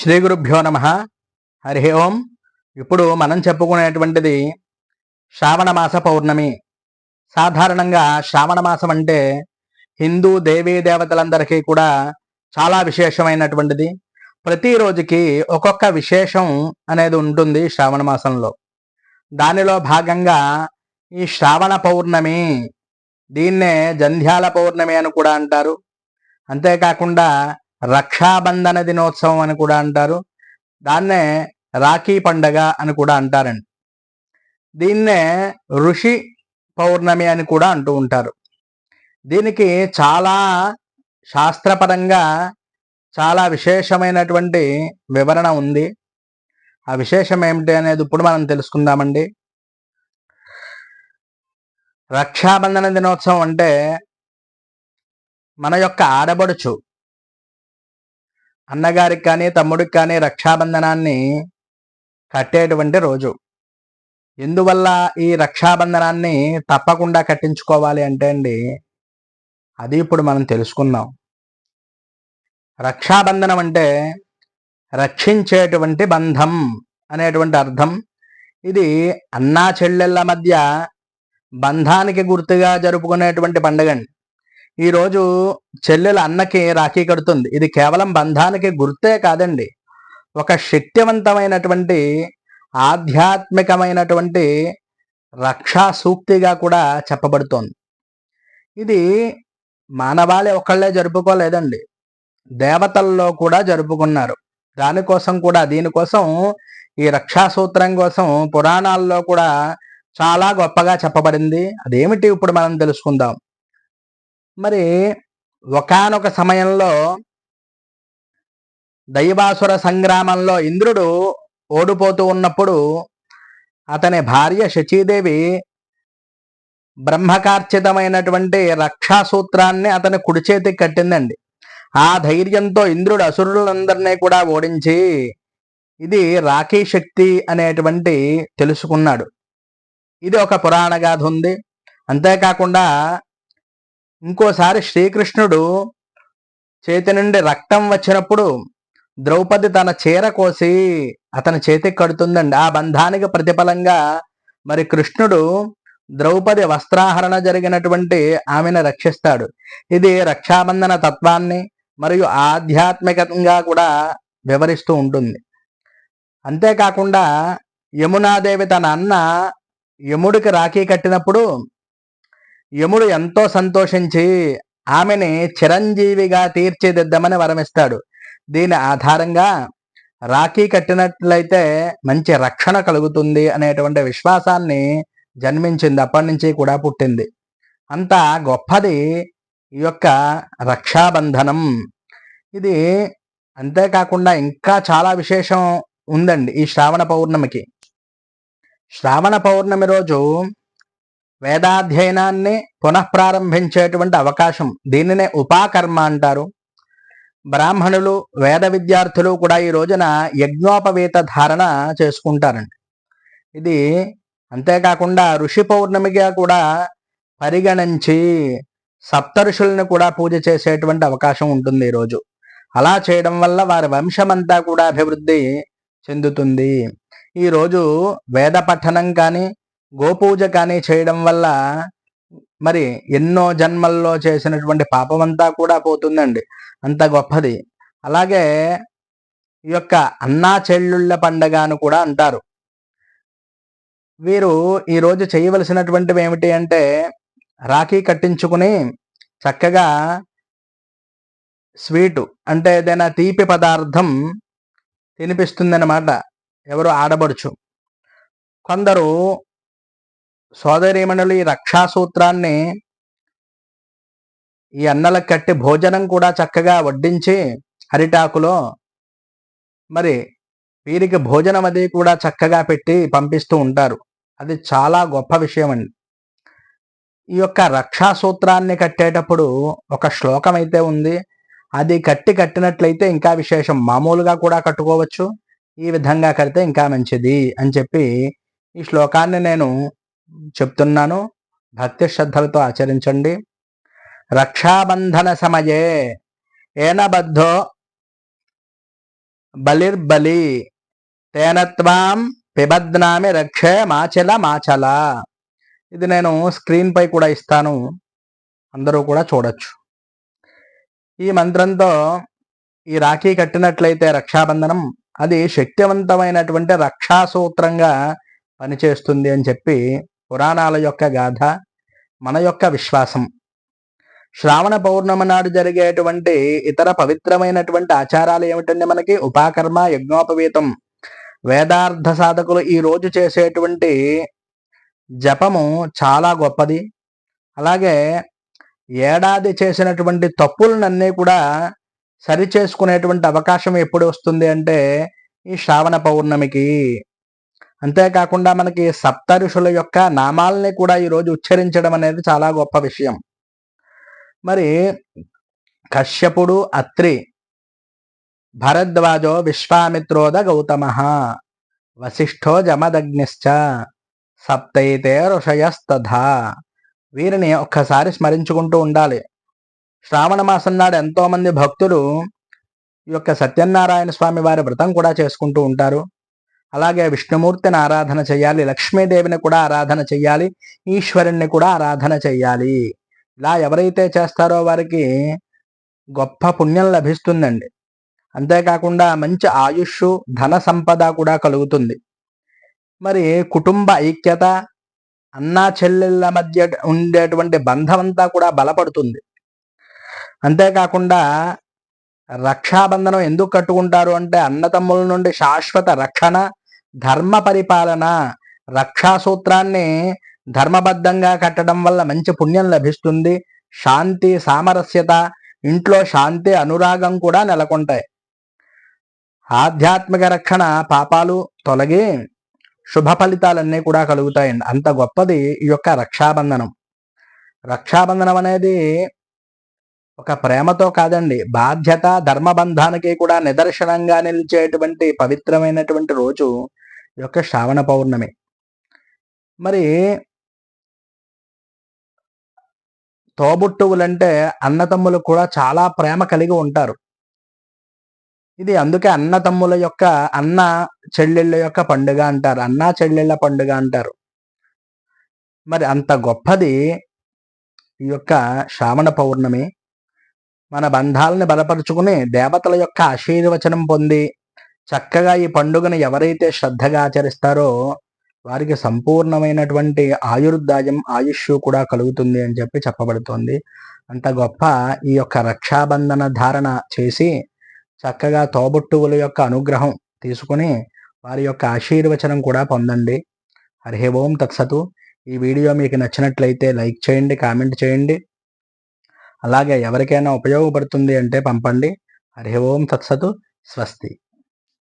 శ్రీ గురుభ్యో నమ. హరి ఓం. ఇప్పుడు మనం చెప్పుకునేటువంటిది శ్రావణ మాస పౌర్ణమి. సాధారణంగా శ్రావణ మాసం అంటే హిందూ దేవీ దేవతలందరికీ కూడా చాలా విశేషమైనటువంటిది. ప్రతిరోజుకి ఒక్కొక్క విశేషం అనేది ఉంటుంది శ్రావణ మాసంలో. దానిలో భాగంగా ఈ శ్రావణ పౌర్ణమి, దీన్నే జంధ్యాల పౌర్ణమి అని కూడా అంటారు. అంతేకాకుండా రక్షాబంధన దినోత్సవం అని కూడా అంటారు. దాన్నే రాఖీ పండగ అని కూడా అంటారండి. దీన్నే ఋషి పౌర్ణమి అని కూడా అంటూ ఉంటారు. దీనికి చాలా శాస్త్రపరంగా చాలా విశేషమైనటువంటి వివరణ ఉంది. ఆ విశేషం ఏమిటి అనేది ఇప్పుడు మనం తెలుసుకుందామండి. రక్షాబంధన దినోత్సవం అంటే మన యొక్క ఆడబడుచు అన్నగారికి కానీ తమ్ముడికి కానీ రక్షాబంధనాన్ని కట్టేటువంటి రోజు. ఎందువల్ల ఈ రక్షాబంధనాన్ని తప్పకుండా కట్టించుకోవాలి అంటే అండి, అది ఇప్పుడు మనం తెలుసుకుందాం. రక్షాబంధనం అంటే రక్షించేటువంటి బంధం అనేటువంటి అర్థం. ఇది అన్నా చెల్లెళ్ళ మధ్య బంధానికి గుర్తుగా జరుపుకునేటువంటి పండుగండి. ఈరోజు చెల్లెల అన్నకి రాఖీ కడుతుంది. ఇది కేవలం బంధానికి గుర్తే కాదండి, ఒక శక్తివంతమైనటువంటి ఆధ్యాత్మికమైనటువంటి రక్షా సూక్తిగా కూడా చెప్పబడుతోంది. ఇది మానవాళి ఒకళ్ళే జరుపుకోలేదండి, దేవతల్లో కూడా జరుపుకున్నారు. దీనికోసం ఈ రక్షా సూత్రం కోసం పురాణాల్లో కూడా చాలా గొప్పగా చెప్పబడింది. అదేమిటి ఇప్పుడు మనం తెలుసుకుందాం. మరి ఒకానొక సమయంలో దైవాసుర సంగ్రామంలో ఇంద్రుడు ఓడిపోతూ ఉన్నప్పుడు అతని భార్య శచీదేవి బ్రహ్మకార్చితమైనటువంటి రక్షాసూత్రాన్ని అతని కుడి చేతికి కట్టిందండి. ఆ ధైర్యంతో ఇంద్రుడు అసురులందరినీ కూడా ఓడించి ఇది రాఖీ శక్తి అనేటువంటి తెలుసుకున్నాడు. ఇది ఒక పురాణ గాథ ఉంది. అంతేకాకుండా ఇంకోసారి శ్రీకృష్ణుడు చేతి నుండి రక్తం వచ్చినప్పుడు ద్రౌపది తన చీర కోసి అతని చేతికి కడుతుందండి. ఆ బంధానికి ప్రతిఫలంగా మరి కృష్ణుడు ద్రౌపది వస్త్రాహరణ జరిగినటువంటి ఆమెను రక్షిస్తాడు. ఇది రక్షాబంధన తత్వాన్ని మరియు ఆధ్యాత్మికంగా కూడా వివరిస్తూ ఉంటుంది. అంతేకాకుండా యమునాదేవి తన అన్న యముడికి రాఖీ కట్టినప్పుడు యముడు ఎంతో సంతోషించి ఆమెని చిరంజీవిగా తీర్చిదిద్దామని వరమిస్తాడు. దీని ఆధారంగా రాఖీ కట్టినట్లయితే మంచి రక్షణ కలుగుతుంది అనేటువంటి విశ్వాసాన్ని జన్మించింది. అప్పటి నుంచి కూడా పుట్టింది. అంత గొప్పది ఈ యొక్క రక్షాబంధనం. ఇది అంతేకాకుండా ఇంకా చాలా విశేషం ఉందండి ఈ శ్రావణ పౌర్ణమికి. శ్రావణ పౌర్ణమి రోజు వేదాధ్యయనాన్ని పునఃప్రారంభించేటువంటి అవకాశం. దీనినే ఉపాకర్మ అంటారు. బ్రాహ్మణులు వేద విద్యార్థులు కూడా ఈ రోజున యజ్ఞోపవీత ధారణ చేసుకుంటారండి. ఇది అంతేకాకుండా ఋషి పౌర్ణమిగా కూడా పరిగణించి సప్తఋషులను కూడా పూజ చేసేటువంటి అవకాశం ఉంటుంది ఈరోజు. అలా చేయడం వల్ల వారి వంశమంతా కూడా అభివృద్ధి చెందుతుంది. ఈరోజు వేద పఠనం కానీ గోపూజ కానీ చేయడం వల్ల మరి ఎన్నో జన్మల్లో చేసినటువంటి పాపమంతా కూడా పోతుందండి. అంత గొప్పది. అలాగే ఈ యొక్క అన్నా చెల్లుళ్ళ పండగ అని కూడా అంటారు. వీరు ఈరోజు చేయవలసినటువంటివి ఏమిటి అంటే రాఖీ కట్టించుకుని చక్కగా స్వీటు అంటే ఏదైనా తీపి పదార్థం తినిపిస్తుందన్నమాట ఎవరు ఆడబడుచు. కొందరు సోదరీమణులు ఈ రక్షాసూత్రాన్ని ఈ అన్నలకు కట్టి భోజనం కూడా చక్కగా వడ్డించి అరిటాకులో మరి వీరికి భోజనం అది కూడా చక్కగా పెట్టి పంపిస్తూ ఉంటారు. అది చాలా గొప్ప విషయం అండి. ఈ యొక్క రక్షాసూత్రాన్ని కట్టేటప్పుడు ఒక శ్లోకం అయితే ఉంది. అది కట్టినట్లయితే ఇంకా విశేషం. మామూలుగా కూడా కట్టుకోవచ్చు, ఈ విధంగా కడితే ఇంకా మంచిది అని చెప్పి ఈ శ్లోకాన్ని నేను చెప్తున్నాను. భక్తి శ్రద్ధలతో ఆచరించండి. రక్షాబంధన సమయే ఏన బద్ధో బలిర్బలి తేనత్వాం పిబద్నామి రక్షే మాచల మాచల. ఇది నేను స్క్రీన్ పై కూడా ఇస్తాను, అందరూ కూడా చూడొచ్చు. ఈ మంత్రంతో ఈ రాఖీ కట్టినట్లయితే రక్షాబంధనం అది శక్తివంతమైనటువంటి రక్షాసూత్రంగా పనిచేస్తుంది అని చెప్పి పురాణాల యొక్క గాథ, మన యొక్క విశ్వాసం. శ్రావణ పౌర్ణమి నాడు జరిగేటువంటి ఇతర పవిత్రమైనటువంటి ఆచారాలు ఏమిటంటే మనకి ఉపాకర్మ, యజ్ఞోపవీతం. వేదార్థ సాధకులు ఈ రోజు చేసేటువంటి జపము చాలా గొప్పది. అలాగే ఏడాది చేసినటువంటి తప్పులనన్నీ కూడా సరి చేసుకునేటువంటి అవకాశం ఎప్పుడు వస్తుంది అంటే ఈ శ్రావణ పౌర్ణమికి. అంతేకాకుండా మనకి సప్త ఋషుల యొక్క నామాలని కూడా ఈరోజు ఉచ్చరించడం అనేది చాలా గొప్ప విషయం. మరి కశ్యపుడు అత్రి, భరద్వాజో విశ్వామిత్రోద గౌతమ, వశిష్ఠో జమదగ్నిశ్చ, సప్తైతే ఋషయస్తథా. వీరిని ఒక్కసారి స్మరించుకుంటూ ఉండాలి. శ్రావణ మాసం నాడు ఎంతో మంది భక్తులు ఈ యొక్క సత్యనారాయణ స్వామి వారి వ్రతం కూడా చేసుకుంటూ ఉంటారు. అలాగే విష్ణుమూర్తిని ఆరాధన చేయాలి, లక్ష్మీదేవిని కూడా ఆరాధన చేయాలి, ఈశ్వరుణ్ణి కూడా ఆరాధన చేయాలి. ఇలా ఎవరైతే చేస్తారో వారికి గొప్ప పుణ్యం లభిస్తుందండి. అంతేకాకుండా మంచి ఆయుష్, ధన సంపద కూడా కలుగుతుంది. మరి కుటుంబ ఐక్యత, అన్నా చెల్లెళ్ళ మధ్య ఉండేటువంటి బంధమంతా కూడా బలపడుతుంది. అంతేకాకుండా రక్షాబంధనం ఎందుకు కట్టుకుంటారు అంటే అన్నతమ్ముల నుండి శాశ్వత రక్షణ, ధర్మ పరిపాలన. రక్షాసూత్రాన్ని ధర్మబద్ధంగా కట్టడం వల్ల మంచి పుణ్యం లభిస్తుంది. శాంతి, సామరస్యత, ఇంట్లో శాంతి, అనురాగం కూడా నెలకొంటాయి. ఆధ్యాత్మిక రక్షణ, పాపాలు తొలగి శుభ ఫలితాలన్నీ కూడా కలుగుతాయండి. అంత గొప్పది ఈ యొక్క రక్షాబంధనం. రక్షాబంధనం అనేది ఒక ప్రేమతో కాదండి, బాధ్యత, ధర్మబంధానికి కూడా నిదర్శనంగా నిలిచేటువంటి పవిత్రమైనటువంటి రోజు ఈ యొక్క శ్రావణ పౌర్ణమి. మరి తోబుట్టువులంటే అన్నతమ్ములు కూడా చాలా ప్రేమ కలిగి ఉంటారు. ఇది అందుకే అన్నతమ్ముల యొక్క, అన్న చెల్లెళ్ళ యొక్క పండుగ అంటారు, అన్నా చెల్లెళ్ళ పండుగ అంటారు. మరి అంత గొప్పది ఈ యొక్క శ్రావణ పౌర్ణమి. మన బంధాలను బలపరుచుకుని దేవతల యొక్క ఆశీర్వచనం పొంది చక్కగా ఈ పండుగను ఎవరైతే శ్రద్ధగా ఆచరిస్తారో వారికి సంపూర్ణమైనటువంటి ఆయుర్దాయం, ఆయుష్ కూడా కలుగుతుంది అని చెప్పి చెప్పబడుతోంది. అంత గొప్ప ఈ యొక్క రక్షాబంధన ధారణ చేసి చక్కగా తోబుట్టువుల యొక్క అనుగ్రహం తీసుకుని వారి యొక్క ఆశీర్వచనం కూడా పొందండి. హరి ఓం తత్సతు. ఈ వీడియో మీకు నచ్చినట్లయితే లైక్ చేయండి, కామెంట్ చేయండి. అలాగే ఎవరికైనా ఉపయోగపడుతుంది అంటే పంపండి. హరి ఓం తత్సతు. స్వస్తి.